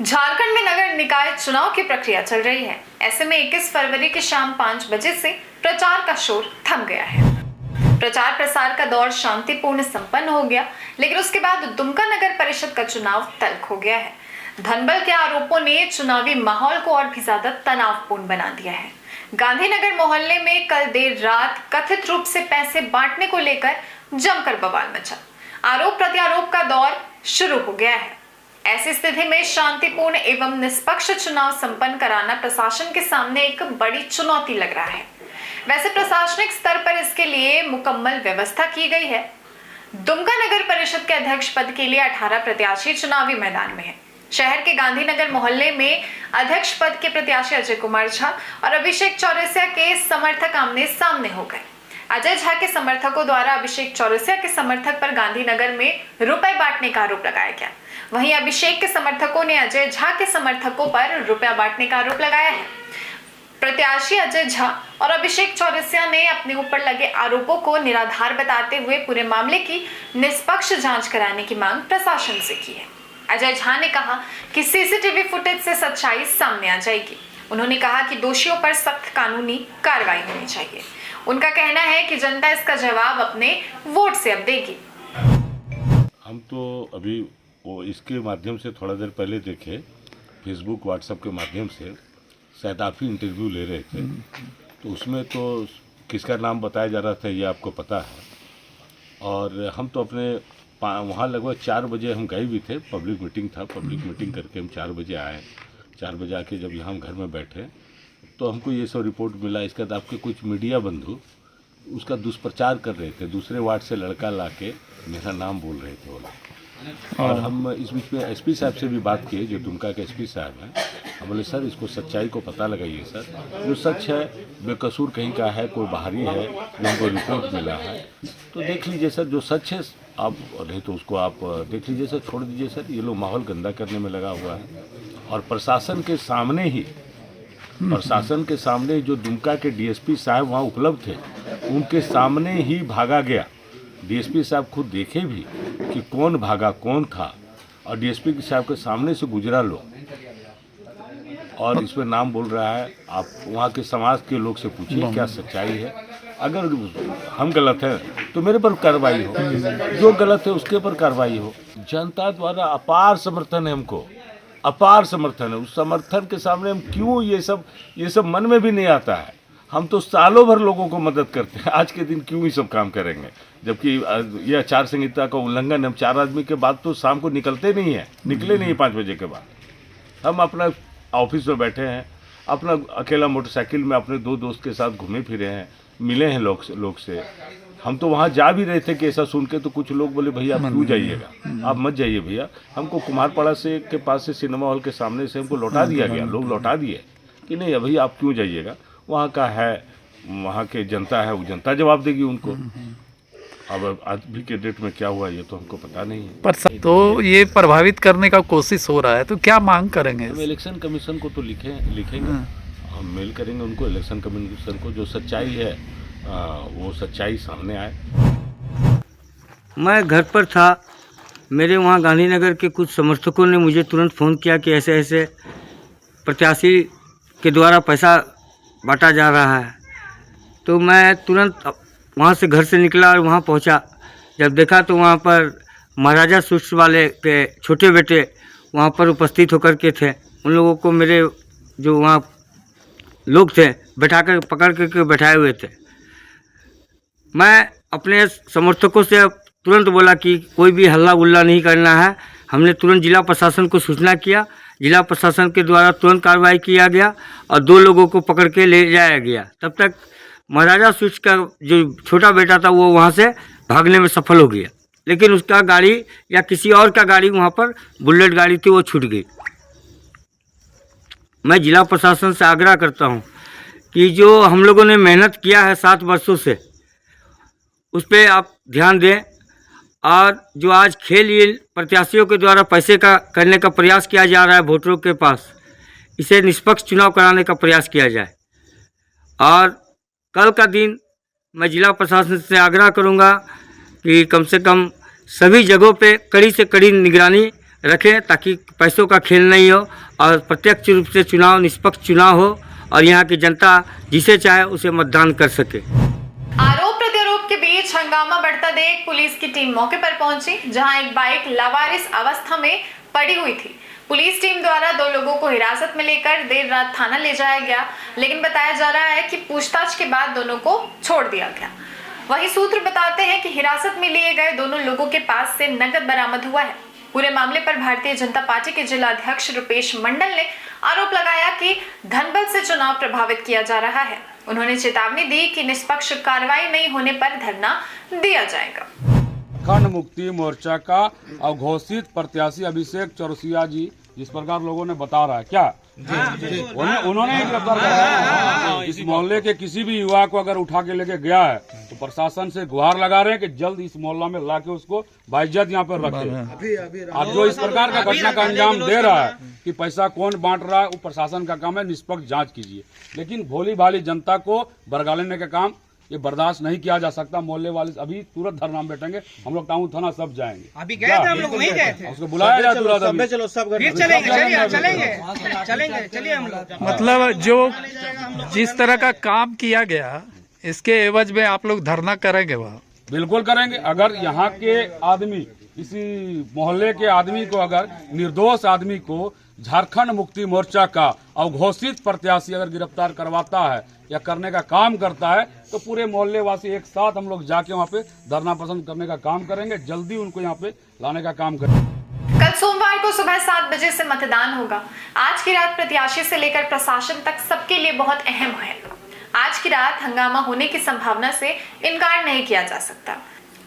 झारखंड में नगर निकाय चुनाव की प्रक्रिया चल रही है। ऐसे में 21 फरवरी की शाम 5 बजे से प्रचार का शोर थम गया है। प्रचार प्रसार का दौर शांतिपूर्ण संपन्न हो गया, लेकिन उसके बाद दुमका नगर परिषद का चुनाव तल्ख हो गया है। धनबल के आरोपों ने चुनावी माहौल को और भी ज्यादा तनावपूर्ण बना दिया है। गांधीनगर मोहल्ले में कल देर रात कथित रूप से पैसे बांटने को लेकर जमकर बवाल मचा। आरोप प्रत्यारोप का दौर शुरू हो गया है। ऐसी स्थिति में शांतिपूर्ण एवं निष्पक्ष चुनाव संपन्न कराना प्रशासन के सामने एक बड़ी चुनौती लग रहा है। वैसे प्रशासनिक स्तर पर इसके लिए मुकम्मल व्यवस्था की गई है। दुमका नगर परिषद के अध्यक्ष पद के लिए 18 प्रत्याशी चुनावी मैदान में हैं। शहर के गांधीनगर मोहल्ले में अध्यक्ष पद के प्रत्याशी अजय कुमार झा और अभिषेक चौरसिया के समर्थक आमने सामने हो गए। अजय झा के समर्थकों द्वारा अभिषेक चौरसिया के समर्थक पर गांधीनगर में रुपए बांटने का आरोप लगाया गया। वहीं अभिषेक के समर्थकों ने अजय झा के समर्थकों पर रुपया बांटने का आरोप लगाया है। प्रत्याशी अजय झा और अभिषेक चौरसिया ने अपने ऊपर लगे आरोपों को निराधार बताते हुए पूरे मामले की निष्पक्ष जांच कराने की मांग प्रशासन से की है। अजय झा ने कहा कि सीसीटीवी फुटेज से सच्चाई सामने आ जाएगी। उन्होंने कहा कि दोषियों पर सख्त कानूनी कार्रवाई होनी चाहिए। उनका कहना है कि जनता इसका जवाब अपने वोट से अब देगी। हम तो अभी वो इसके माध्यम से थोड़ा देर पहले देखे, फेसबुक व्हाट्सएप के माध्यम से शायद आप ही इंटरव्यू ले रहे थे, तो उसमें तो किसका नाम बताया जा रहा था ये आपको पता है। और हम तो अपने वहाँ लगभग 4 बजे हम गए भी थे, पब्लिक मीटिंग था, पब्लिक मीटिंग करके हम 4 बजे आए। 4 बजे आके जब यहाँ हम घर में बैठे तो हमको ये सब रिपोर्ट मिला। इसके बाद आपके कुछ मीडिया बंधु उसका दुष्प्रचार कर रहे थे, दूसरे वार्ड से लड़का ला के मेरा नाम बोल रहे थे वो लोग। और हम इस बीच में एसपी साहब से भी बात किए, जो दुमका के एसपी साहब हैं। हम बोले सर इसको सच्चाई को पता लगाइए सर, जो सच है बेकसूर कहीं का है, कोई बाहरी है जो हमको रिपोर्ट मिला है तो देख लीजिए सर, जो सच है आप नहीं तो उसको आप देख लीजिए सर, छोड़ दीजिए सर। ये लोग माहौल गंदा करने में लगा हुआ है। और प्रशासन के सामने जो दुमका के डीएसपी साहब वहाँ उपलब्ध थे, उनके सामने ही भागा गया। डीएसपी साहब खुद देखे भी कि कौन भागा कौन था, और डीएसपी साहब के सामने से गुजरा लोग और इस पर नाम बोल रहा है। आप वहाँ के समाज के लोग से पूछिए क्या सच्चाई है। अगर हम गलत हैं तो मेरे पर कार्रवाई हो, जो गलत है उसके पर कार्रवाई हो। जनता द्वारा अपार समर्थन है, हमको अपार समर्थन है। उस समर्थन के सामने हम क्यों ये सब मन में भी नहीं आता है। हम तो सालों भर लोगों को मदद करते हैं, आज के दिन क्यों ही सब काम करेंगे, जबकि यह आचार संहिता का उल्लंघन। हम 4 आदमी के बाद तो शाम को निकले नहीं 5 बजे के बाद। हम अपना ऑफिस में बैठे हैं, अपना अकेला मोटरसाइकिल में अपने 2 दोस्त के साथ घूमे फिरे हैं, मिले हैं लोग से। हम तो वहाँ जा भी रहे थे कि ऐसा सुन के तो कुछ लोग बोले भैया आप क्यों जाइएगा, आप मत जाइए भैया। हमको कुमारपाड़ा से के पास से सिनेमा हॉल के सामने से हमको लौटा दिया गया, लोग लौटा दिए कि नहीं भैया आप क्यों जाइएगा, वहाँ का है, वहाँ के जनता है, वो जनता जवाब देगी उनको। अब अभी के डेट में क्या हुआ ये तो हमको पता नहीं है। पर तो ये प्रभावित करने का कोशिश हो रहा है, तो क्या मांग करेंगे? हम इलेक्शन कमीशन को तो लिखेंगे, हम मेल करेंगे उनको, इलेक्शन कमीशन को। जो सच्चाई है वो सच्चाई सामने आए। मैं घर पर था, मेरे वहाँ गांधीनगर के कुछ समर्थकों ने मुझे तुरंत फ़ोन किया कि ऐसे ऐसे प्रत्याशी के द्वारा पैसा बांटा जा रहा है। तो मैं तुरंत वहाँ से घर से निकला और वहाँ पहुँचा। जब देखा तो वहाँ पर महाराजा स्वीट्स वाले के छोटे बेटे वहाँ पर उपस्थित होकर के थे। उन लोगों को मेरे जो वहाँ लोग थे पकड़ करके बैठाए हुए थे। मैं अपने समर्थकों से तुरंत बोला कि कोई भी हल्ला गुल्ला नहीं करना है। हमने तुरंत जिला प्रशासन को सूचना किया, जिला प्रशासन के द्वारा तुरंत कार्रवाई किया गया और 2 लोगों को पकड़ के ले जाया गया। तब तक महाराजा स्वीट्स का जो छोटा बेटा था वो वहाँ से भागने में सफल हो गया, लेकिन उसका गाड़ी या किसी और का गाड़ी वहाँ पर बुलेट गाड़ी थी वो छूट गई। मैं जिला प्रशासन से आग्रह करता हूँ कि जो हम लोगों ने मेहनत किया है 7 वर्षों से, उस पर आप ध्यान दें। और जो आज खेल ये प्रत्याशियों के द्वारा पैसे का करने का प्रयास किया जा रहा है वोटरों के पास, इसे निष्पक्ष चुनाव कराने का प्रयास किया जाए। और कल का दिन मैं जिला प्रशासन से आग्रह करूंगा कि कम से कम सभी जगहों पे कड़ी से कड़ी निगरानी रखें ताकि पैसों का खेल नहीं हो और प्रत्यक्ष रूप से चुनाव निष्पक्ष चुनाव हो और यहाँ की जनता जिसे चाहे उसे मतदान कर सके। आरोप प्रत्यारोप के बीच हंगामा बढ़ता देख पुलिस की टीम मौके पर पहुंची, जहां एक बाइक लावारिस अवस्था में पड़ी हुई थी। पुलिस टीम द्वारा 2 लोगों को हिरासत में लेकर देर रात थाना ले जाया गया, लेकिन बताया जा रहा है कि पूछताछ के बाद दोनों को छोड़ दिया गया। वहीं सूत्र बताते हैं कि हिरासत में लिए गए दोनों लोगों के पास से नकद बरामद हुआ है। पूरे मामले पर भारतीय जनता पार्टी के जिला अध्यक्ष रुपेश मंडल ने आरोप लगाया कि धनबल से चुनाव प्रभावित किया जा रहा है। उन्होंने चेतावनी दी कि निष्पक्ष कार्रवाई नहीं होने पर धरना दिया जाएगा। झारखंड मुक्ति मोर्चा का अघोषित प्रत्याशी अभिषेक चौरसिया जी जिस प्रकार लोगों ने बता रहा है क्या उन्होंने गिरफ्तार किया। इस मोहल्ले के किसी भी युवा को अगर उठा के लेके गया है तो प्रशासन से गुहार लगा रहे हैं कि जल्द इस मोहल्ला में लाके उसको बाइज्जत यहाँ पर रखे। अब जो इस प्रकार का घटना का अंजाम दे रहा है कि पैसा कौन बांट रहा है वो प्रशासन का काम है, निष्पक्ष जांच कीजिए। लेकिन भोली भाली जनता को बरगालने का काम ये बर्दाश्त नहीं किया जा सकता। मोहल्ले वाले अभी तुरंत धरना में बैठेंगे, हम लोग टाउन थाना सब जाएंगे। अभी गए थे हम लोग, वहीं गए थे, उसको बुलाया जाए तुरंत। चलो सब फिर चलेंगे चलिए हम लोग। मतलब जो जिस तरह का काम किया गया इसके एवज में आप लोग धरना करेंगे वहाँ? बिल्कुल करेंगे। अगर यहाँ के आदमी इसी मोहल्ले के आदमी को, अगर निर्दोष आदमी को झारखंड मुक्ति मोर्चा का अघोषित प्रत्याशी अगर गिरफ्तार करवाता है या करने का काम करता है तो पूरे मोहल्ले वासी एक साथ हम लोग जाके वहाँ पे धरना पसंद करने का काम करेंगे। जल्दी उनको यहाँ पे लाने का काम करेंगे। कल सोमवार को सुबह 7 बजे से मतदान होगा। आज की रात प्रत्याशी से लेकर प्रशासन तक सबके लिए बहुत अहम है। आज की रात हंगामा होने की संभावना से इनकार नहीं किया जा सकता।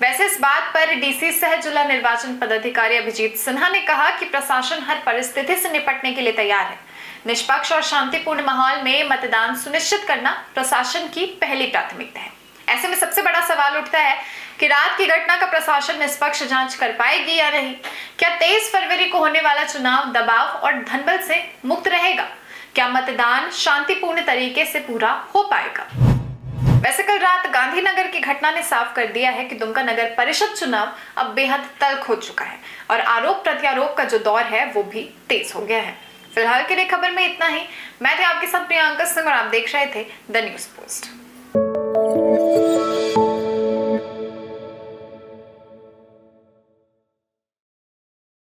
वैसे इस बात पर डीसी सह जिला निर्वाचन पदाधिकारी अभिजीत सिन्हा ने कहा कि प्रशासन हर परिस्थिति से निपटने के लिए तैयार है। निष्पक्ष और शांतिपूर्ण माहौल में मतदान सुनिश्चित करना प्रशासन की पहली प्राथमिकता है। ऐसे में सबसे बड़ा सवाल उठता है कि रात की घटना का प्रशासन निष्पक्ष जांच कर पाएगी या नहीं। क्या 23 फरवरी को होने वाला चुनाव दबाव और धनबल से मुक्त रहेगा? क्या मतदान शांतिपूर्ण तरीके से पूरा हो पाएगा? वैसे कल रात गांधीनगर की घटना ने साफ कर दिया है कि दुमका नगर परिषद चुनाव अब बेहद तल्ख हो चुका है और आरोप प्रत्यारोप का जो दौर है वो भी तेज हो गया है। फिलहाल के लिए खबर में इतना ही। मैं थे आपके साथ प्रियंका सिंह और आप देख रहे थे द न्यूज़ पोस्ट।